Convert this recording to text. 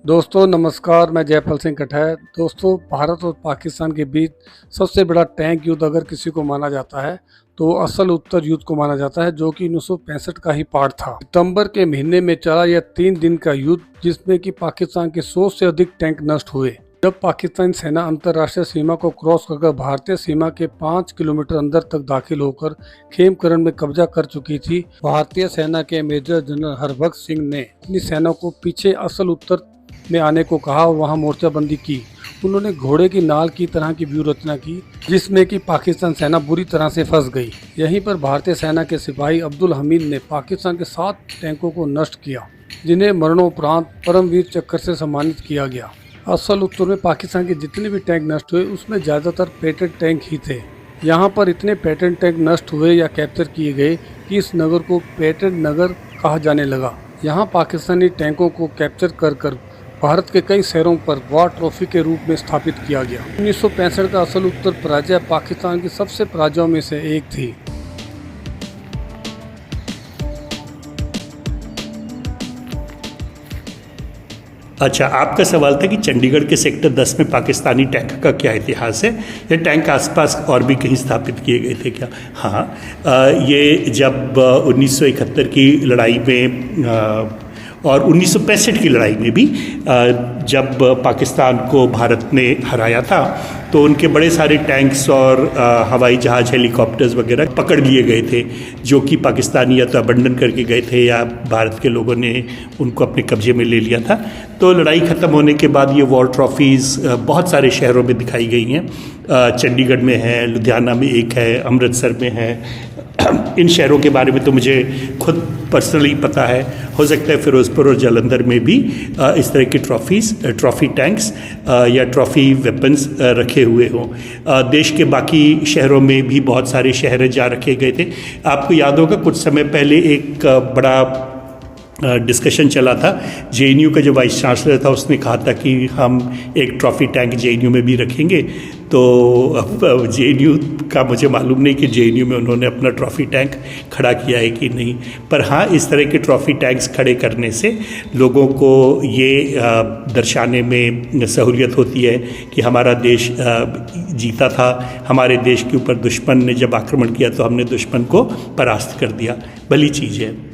दोस्तों नमस्कार, मैं जयपाल सिंह कटहर। दोस्तों, भारत और पाकिस्तान के बीच सबसे बड़ा टैंक युद्ध अगर किसी को माना जाता है तो असल उत्तर युद्ध को माना जाता है, जो कि 1965 का ही पार्ट था। सितंबर के महीने में चला यह 3 दिन का युद्ध, जिसमें कि पाकिस्तान के 100 से अधिक टैंक नष्ट हुए। जब पाकिस्तानी सेना अंतर्राष्ट्रीय सीमा को क्रॉस कर भारतीय सीमा के 5 किलोमीटर अंदर तक दाखिल होकर खेमकरण में कब्जा कर चुकी थी, भारतीय सेना के मेजर जनरल हरबख्श सिंह ने अपनी सेना को पीछे असल उत्तर में आने को कहा और वहां मोर्चाबंदी की। उन्होंने घोड़े की नाल की तरह की व्यूह रचना की, जिसमें कि पाकिस्तान सेना बुरी तरह से फंस गई। यहीं पर भारतीय सेना के सिपाही अब्दुल हमीद ने पाकिस्तान के 7 टैंकों को नष्ट किया, जिन्हें मरणोपरांत परमवीर चक्र से सम्मानित किया गया। असल उत्तर में पाकिस्तान के जितने भी टैंक नष्ट हुए उसमें ज़्यादातर पेटेंट टैंक ही थे। यहाँ पर इतने पेटेंट टैंक नष्ट हुए या कैप्चर किए गए कि इस नगर को पेटेंट नगर कहा जाने लगा। यहाँ पाकिस्तानी टैंकों को कैप्चर कर भारत के कई शहरों पर वॉर ट्रॉफी के रूप में स्थापित किया गया। 1965 का असल उत्तर पराजय पाकिस्तान की सबसे पराजयों में से एक थी। अच्छा, आपका सवाल था कि चंडीगढ़ के सेक्टर 10 में पाकिस्तानी टैंक का क्या इतिहास है, ये टैंक आसपास और भी कहीं स्थापित किए गए थे क्या? हाँ, ये जब 1971 की लड़ाई में और 1965 की लड़ाई में भी जब पाकिस्तान को भारत ने हराया था तो उनके बड़े सारे टैंक्स और हवाई जहाज़, हेलीकॉप्टर्स वगैरह पकड़ लिए गए थे, जो कि पाकिस्तानी या तो अबंडन करके गए थे या भारत के लोगों ने उनको अपने कब्जे में ले लिया था। तो लड़ाई ख़त्म होने के बाद ये वॉर ट्रॉफीज़ बहुत सारे शहरों में दिखाई गई हैं। चंडीगढ़ में है, लुधियाना में एक है, अमृतसर में है। इन शहरों के बारे में तो मुझे खुद पर्सनली पता है। हो सकता है फिरोज़पुर और जालंधर में भी इस तरह की ट्रॉफ़ी टैंक्स या ट्रॉफ़ी वेपन्स रखे हुए हों। देश के बाकी शहरों में भी बहुत सारे शहर जहाँ रखे गए थे। आपको याद होगा कुछ समय पहले एक बड़ा डिस्कशन चला था। जेएनयू का जो वाइस चांसलर था उसने कहा था कि हम एक ट्रॉफ़ी टैंक जेएनयू में भी रखेंगे। तो अब जेएनयू का मुझे मालूम नहीं कि जेएनयू में उन्होंने अपना ट्रॉफ़ी टैंक खड़ा किया है कि नहीं, पर हाँ, इस तरह के ट्रॉफ़ी टैंक्स खड़े करने से लोगों को ये दर्शाने में सहूलियत होती है कि हमारा देश जीता था, हमारे देश के ऊपर दुश्मन ने जब आक्रमण किया तो हमने दुश्मन को परास्त कर दिया। भली चीज़ है।